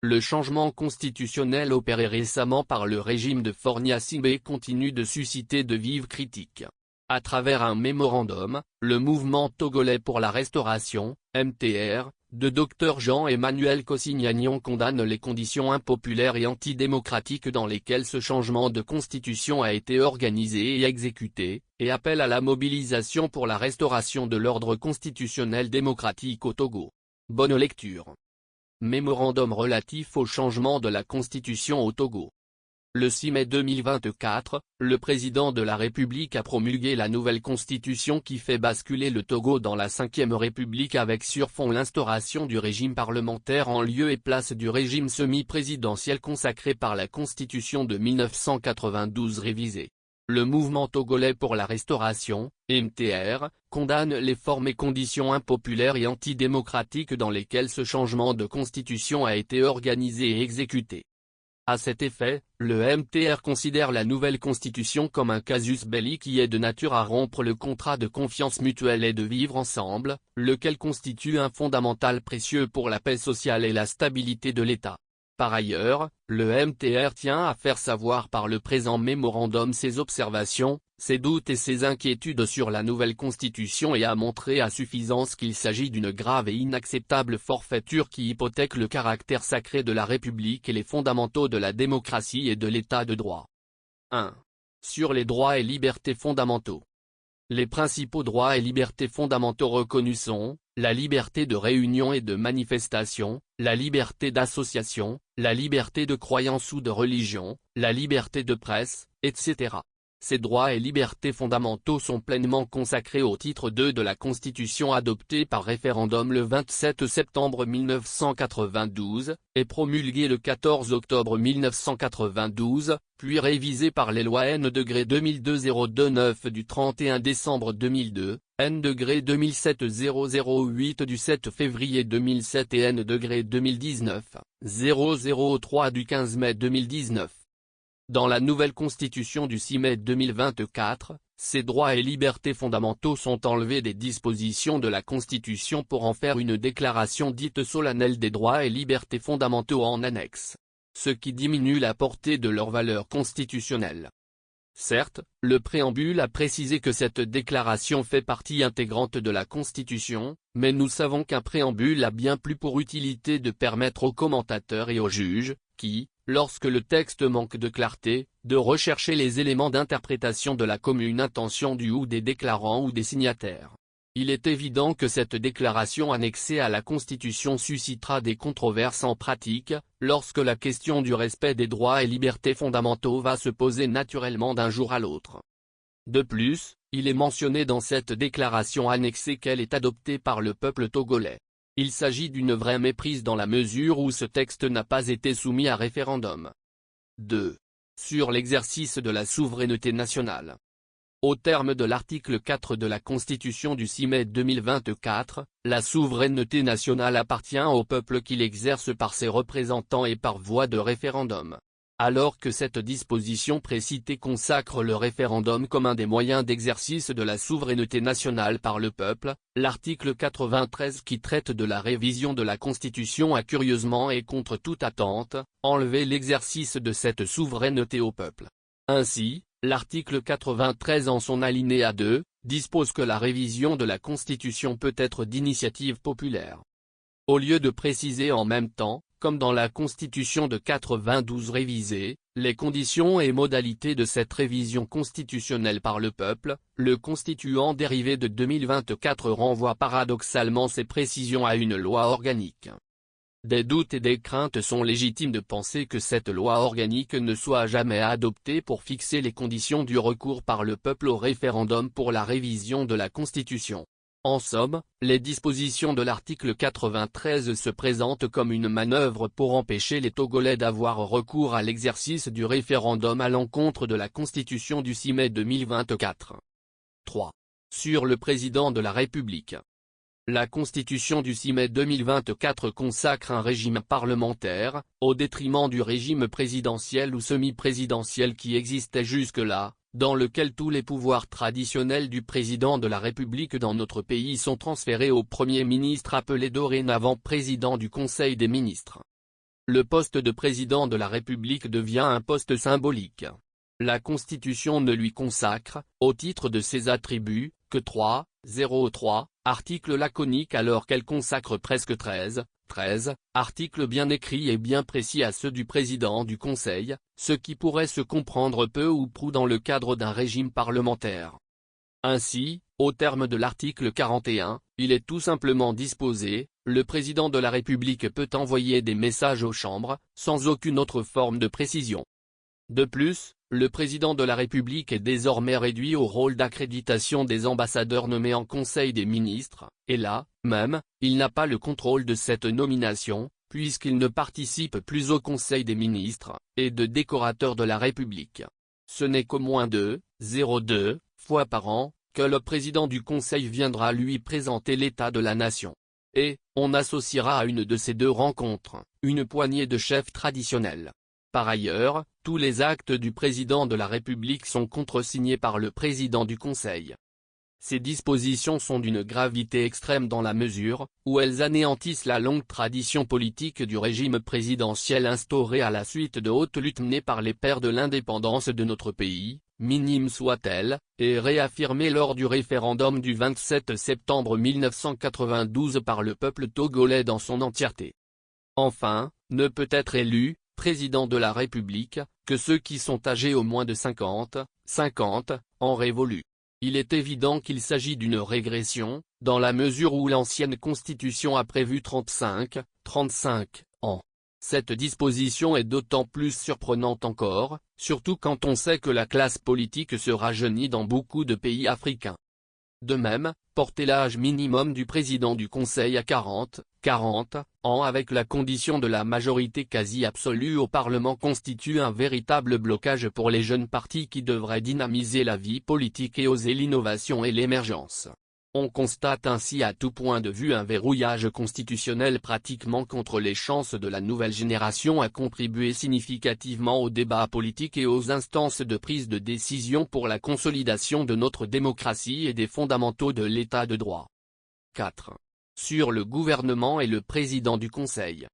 Le changement constitutionnel opéré récemment par le régime de Fornia Sibé continue de susciter de vives critiques. À travers un mémorandum, le mouvement togolais pour la restauration, MTR, de Dr Jean-Emmanuel Kosignagnon condamne les conditions impopulaires et antidémocratiques dans lesquelles ce changement de constitution a été organisé et exécuté, et appelle à la mobilisation pour la restauration de l'ordre constitutionnel démocratique au Togo. Bonne lecture. Mémorandum relatif au changement de la constitution au Togo. Le 6 mai 2024, le président de la République a promulgué la nouvelle constitution qui fait basculer le Togo dans la 5e République avec sur fond l'instauration du régime parlementaire en lieu et place du régime semi-présidentiel consacré par la constitution de 1992 révisée. Le mouvement togolais pour la restauration, MTR, condamne les formes et conditions impopulaires et antidémocratiques dans lesquelles ce changement de constitution a été organisé et exécuté. À cet effet, le MTR considère la nouvelle constitution comme un casus belli qui est de nature à rompre le contrat de confiance mutuelle et de vivre ensemble, lequel constitue un fondamental précieux pour la paix sociale et la stabilité de l'État. Par ailleurs, le MTR tient à faire savoir par le présent mémorandum ses observations, ses doutes et ses inquiétudes sur la nouvelle constitution et à montrer à suffisance qu'il s'agit d'une grave et inacceptable forfaiture qui hypothèque le caractère sacré de la République et les fondamentaux de la démocratie et de l'État de droit. 1. Sur les droits et libertés fondamentaux. Les principaux droits et libertés fondamentaux reconnus sont, la liberté de réunion et de manifestation, la liberté d'association, la liberté de croyance ou de religion, la liberté de presse, etc. Ces droits et libertés fondamentaux sont pleinement consacrés au titre 2 de la Constitution adoptée par référendum le 27 septembre 1992, et promulguée le 14 octobre 1992, puis révisée par les lois N-2002-029 du 31 décembre 2002, N-2007-008 du 7 février 2007 et N-2019-003 du 15 mai 2019. Dans la nouvelle constitution du 6 mai 2024, ces droits et libertés fondamentaux sont enlevés des dispositions de la Constitution pour en faire une déclaration dite solennelle des droits et libertés fondamentaux en annexe, ce qui diminue la portée de leur valeur constitutionnelle. Certes, le préambule a précisé que cette déclaration fait partie intégrante de la Constitution, mais nous savons qu'un préambule a bien plus pour utilité de permettre aux commentateurs et aux juges, qui, lorsque le texte manque de clarté, de rechercher les éléments d'interprétation de la commune intention du ou des déclarants ou des signataires. Il est évident que cette déclaration annexée à la Constitution suscitera des controverses en pratique, lorsque la question du respect des droits et libertés fondamentaux va se poser naturellement d'un jour à l'autre. De plus, il est mentionné dans cette déclaration annexée qu'elle est adoptée par le peuple togolais. Il s'agit d'une vraie méprise dans la mesure où ce texte n'a pas été soumis à référendum. 2. Sur l'exercice de la souveraineté nationale. Au terme de l'article 4 de la Constitution du 6 mai 2024, la souveraineté nationale appartient au peuple qui l'exerce par ses représentants et par voie de référendum. Alors que cette disposition précitée consacre le référendum comme un des moyens d'exercice de la souveraineté nationale par le peuple, l'article 93 qui traite de la révision de la Constitution a curieusement et contre toute attente, enlevé l'exercice de cette souveraineté au peuple. Ainsi, l'article 93 en son alinéa 2, dispose que la révision de la Constitution peut être d'initiative populaire. Au lieu de préciser en même temps, comme dans la Constitution de 92 révisée, les conditions et modalités de cette révision constitutionnelle par le peuple, le constituant dérivé de 2024 renvoie paradoxalement ces précisions à une loi organique. Des doutes et des craintes sont légitimes de penser que cette loi organique ne soit jamais adoptée pour fixer les conditions du recours par le peuple au référendum pour la révision de la Constitution. En somme, les dispositions de l'article 93 se présentent comme une manœuvre pour empêcher les Togolais d'avoir recours à l'exercice du référendum à l'encontre de la Constitution du 6 mai 2024. 3. Sur le président de la République. La Constitution du 6 mai 2024 consacre un régime parlementaire, au détriment du régime présidentiel ou semi-présidentiel qui existait jusque-là, dans lequel tous les pouvoirs traditionnels du président de la République dans notre pays sont transférés au Premier ministre appelé dorénavant président du Conseil des ministres. le poste de président de la République devient un poste symbolique. La Constitution ne lui consacre, au titre de ses attributs, que 3 articles laconiques alors qu'elle consacre presque 13 articles bien écrits et bien précis à ceux du président du Conseil, ce qui pourrait se comprendre peu ou prou dans le cadre d'un régime parlementaire. Ainsi, au terme de l'article 41, il est tout simplement disposé, le président de la République peut envoyer des messages aux chambres, sans aucune autre forme de précision. De plus, le président de la République est désormais réduit au rôle d'accréditation des ambassadeurs nommés en Conseil des ministres, et là, même, il n'a pas le contrôle de cette nomination, puisqu'il ne participe plus au Conseil des ministres, et de décorateur de la République. Ce n'est qu'au moins 2 fois par an, que le président du Conseil viendra lui présenter l'état de la nation. Et, on associera à une de ces 2 rencontres, une poignée de chefs traditionnels. Par ailleurs, tous les actes du président de la République sont contresignés par le président du Conseil. Ces dispositions sont d'une gravité extrême dans la mesure où elles anéantissent la longue tradition politique du régime présidentiel instauré à la suite de hautes luttes menées par les pères de l'indépendance de notre pays, minime soit-elle, et réaffirmée lors du référendum du 27 septembre 1992 par le peuple togolais dans son entièreté. Enfin, ne peut être élu président de la République, que ceux qui sont âgés au moins de 50 ans révolus. Il est évident qu'il s'agit d'une régression, dans la mesure où l'ancienne Constitution a prévu 35 ans. Cette disposition est d'autant plus surprenante encore, surtout quand on sait que la classe politique se rajeunit dans beaucoup de pays africains. De même, porter l'âge minimum du président du Conseil à 40 ans avec la condition de la majorité quasi absolue au Parlement constitue un véritable blocage pour les jeunes partis qui devraient dynamiser la vie politique et oser l'innovation et l'émergence. On constate ainsi à tout point de vue un verrouillage constitutionnel pratiquement contre les chances de la nouvelle génération à contribuer significativement au débat politique et aux instances de prise de décision pour la consolidation de notre démocratie et des fondamentaux de l'état de droit. 4. Sur le gouvernement et le président du Conseil.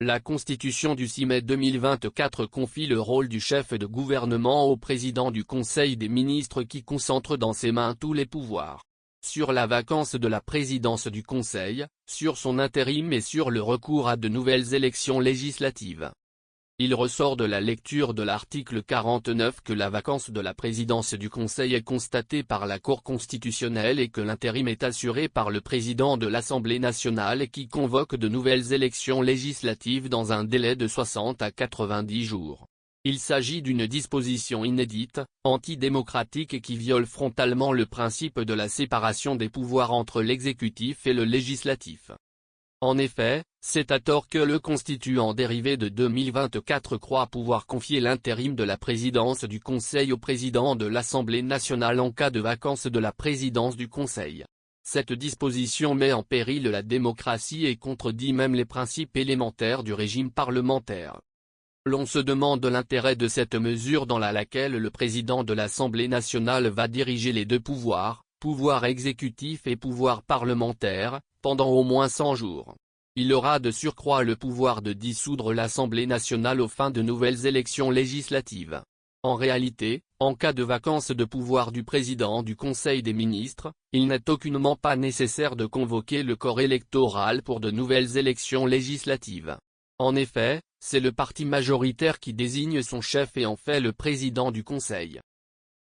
La Constitution du 6 mai 2024 confie le rôle du chef de gouvernement au président du Conseil des ministres qui concentre dans ses mains tous les pouvoirs. Sur la vacance de la présidence du Conseil, sur son intérim et sur le recours à de nouvelles élections législatives. Il ressort de la lecture de l'article 49 que la vacance de la présidence du Conseil est constatée par la Cour constitutionnelle et que l'intérim est assuré par le président de l'Assemblée nationale qui convoque de nouvelles élections législatives dans un délai de 60 à 90 jours. Il s'agit d'une disposition inédite, antidémocratique et qui viole frontalement le principe de la séparation des pouvoirs entre l'exécutif et le législatif. En effet, c'est à tort que le constituant dérivé de 2024 croit pouvoir confier l'intérim de la présidence du Conseil au président de l'Assemblée nationale en cas de vacance de la présidence du Conseil. Cette disposition met en péril la démocratie et contredit même les principes élémentaires du régime parlementaire. L'on se demande l'intérêt de cette mesure dans laquelle le président de l'Assemblée nationale va diriger les 2 pouvoirs, pouvoir exécutif et pouvoir parlementaire, pendant au moins 100 jours. Il aura de surcroît le pouvoir de dissoudre l'Assemblée nationale aux fins de nouvelles élections législatives. En réalité, en cas de vacance de pouvoir du président du Conseil des ministres, il n'est aucunement pas nécessaire de convoquer le corps électoral pour de nouvelles élections législatives. En effet, c'est le parti majoritaire qui désigne son chef et en fait le président du Conseil.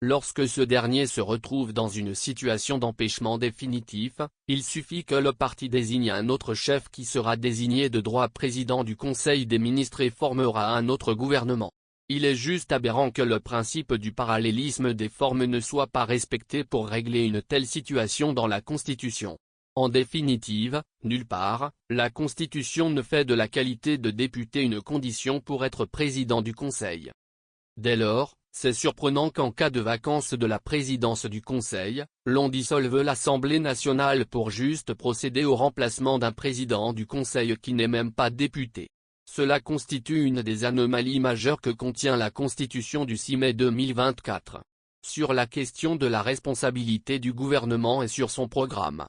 Lorsque ce dernier se retrouve dans une situation d'empêchement définitif, il suffit que le parti désigne un autre chef qui sera désigné de droit président du Conseil des ministres et formera un autre gouvernement. Il est juste aberrant que le principe du parallélisme des formes ne soit pas respecté pour régler une telle situation dans la Constitution. En définitive, nulle part, la Constitution ne fait de la qualité de député une condition pour être président du Conseil. Dès lors, c'est surprenant qu'en cas de vacance de la présidence du Conseil, l'on dissolve l'Assemblée nationale pour juste procéder au remplacement d'un président du Conseil qui n'est même pas député. Cela constitue une des anomalies majeures que contient la Constitution du 6 mai 2024. Sur la question de la responsabilité du gouvernement et sur son programme.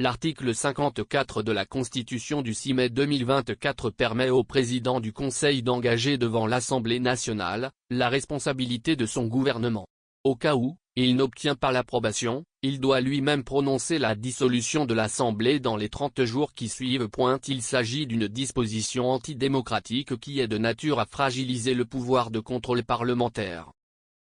L'article 54 de la Constitution du 6 mai 2024 permet au président du Conseil d'engager devant l'Assemblée nationale la responsabilité de son gouvernement. Au cas où il n'obtient pas l'approbation, il doit lui-même prononcer la dissolution de l'Assemblée dans les 30 jours qui suivent. Il s'agit d'une disposition antidémocratique qui est de nature à fragiliser le pouvoir de contrôle parlementaire.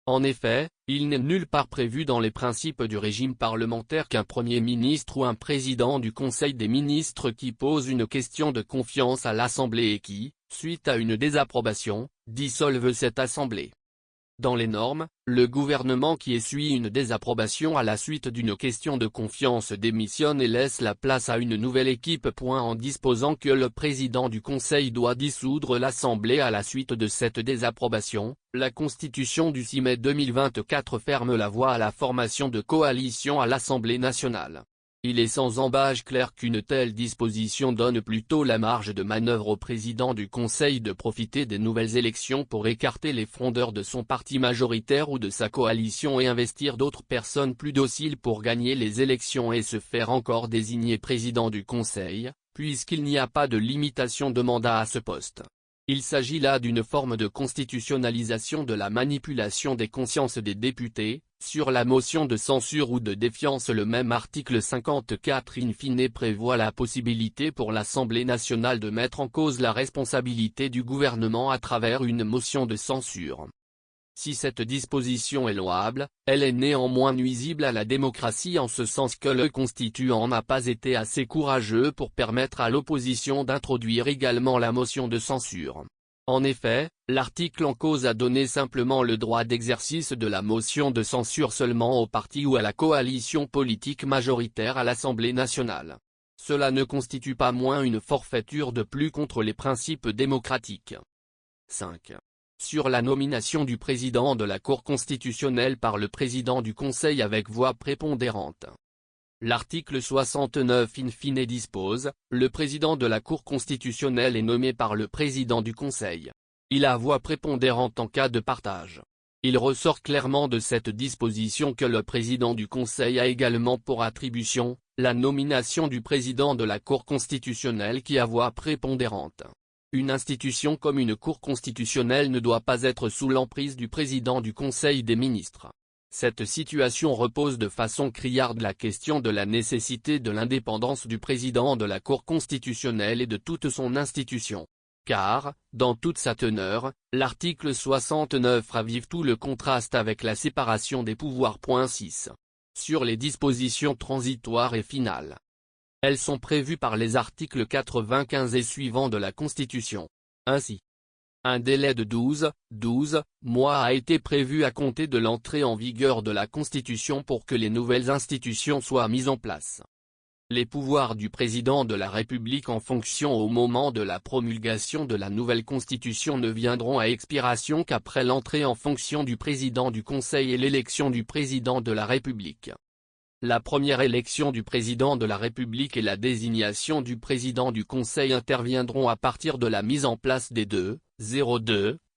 En effet, il n'est nulle part prévu dans les principes du régime parlementaire qu'un Premier ministre ou un président du Conseil des ministres qui pose une question de confiance à l'Assemblée et qui, suite à une désapprobation, dissolve cette Assemblée. Dans les normes, le gouvernement qui essuie une désapprobation à la suite d'une question de confiance démissionne et laisse la place à une nouvelle équipe. En disposant que le président du Conseil doit dissoudre l'Assemblée à la suite de cette désapprobation, la Constitution du 6 mai 2024 ferme la voie à la formation de coalitions à l'Assemblée nationale. Il est sans embâche clair qu'une telle disposition donne plutôt la marge de manœuvre au président du Conseil de profiter des nouvelles élections pour écarter les frondeurs de son parti majoritaire ou de sa coalition et investir d'autres personnes plus dociles pour gagner les élections et se faire encore désigner président du Conseil, puisqu'il n'y a pas de limitation de mandat à ce poste. Il s'agit là d'une forme de constitutionnalisation de la manipulation des consciences des députés. Sur la motion de censure ou de défiance, le même article 54 in fine prévoit la possibilité pour l'Assemblée nationale de mettre en cause la responsabilité du gouvernement à travers une motion de censure. Si cette disposition est louable, elle est néanmoins nuisible à la démocratie en ce sens que le constituant n'a pas été assez courageux pour permettre à l'opposition d'introduire également la motion de censure. En effet, l'article en cause a donné simplement le droit d'exercice de la motion de censure seulement au parti ou à la coalition politique majoritaire à l'Assemblée nationale. Cela ne constitue pas moins une forfaiture de plus contre les principes démocratiques. 5. Sur la nomination du président de la Cour constitutionnelle par le président du Conseil avec voix prépondérante. L'article 69 in fine dispose, le président de la Cour constitutionnelle est nommé par le président du Conseil. Il a voix prépondérante en cas de partage. Il ressort clairement de cette disposition que le président du Conseil a également pour attribution, la nomination du président de la Cour constitutionnelle qui a voix prépondérante. Une institution comme une Cour constitutionnelle ne doit pas être sous l'emprise du président du Conseil des ministres. Cette situation repose de façon criarde la question de la nécessité de l'indépendance du président de la Cour constitutionnelle et de toute son institution. Car, dans toute sa teneur, l'article 69 ravive tout le contraste avec la séparation des pouvoirs. 6. Sur les dispositions transitoires et finales. Elles sont prévues par les articles 95 et suivants de la Constitution. Ainsi, un délai de 12 mois a été prévu à compter de l'entrée en vigueur de la Constitution pour que les nouvelles institutions soient mises en place. Les pouvoirs du président de la République en fonction au moment de la promulgation de la nouvelle Constitution ne viendront à expiration qu'après l'entrée en fonction du président du Conseil et l'élection du président de la République. La première élection du président de la République et la désignation du président du Conseil interviendront à partir de la mise en place des 2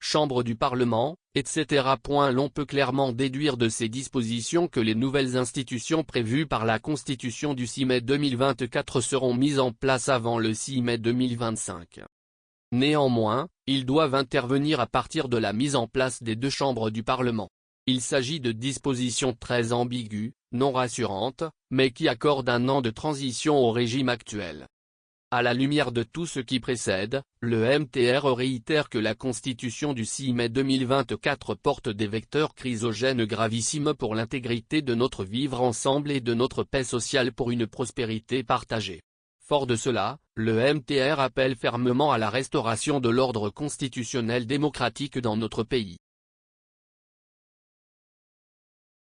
chambres du Parlement, etc. L'on peut clairement déduire de ces dispositions que les nouvelles institutions prévues par la Constitution du 6 mai 2024 seront mises en place avant le 6 mai 2025. Néanmoins, ils doivent intervenir à partir de la mise en place des 2 chambres du Parlement. Il s'agit de dispositions très ambiguës, non rassurantes, mais qui accordent un an de transition au régime actuel. À la lumière de tout ce qui précède, le MTR réitère que la Constitution du 6 mai 2024 porte des vecteurs chrysogènes gravissimes pour l'intégrité de notre vivre ensemble et de notre paix sociale pour une prospérité partagée. Fort de cela, le MTR appelle fermement à la restauration de l'ordre constitutionnel démocratique dans notre pays.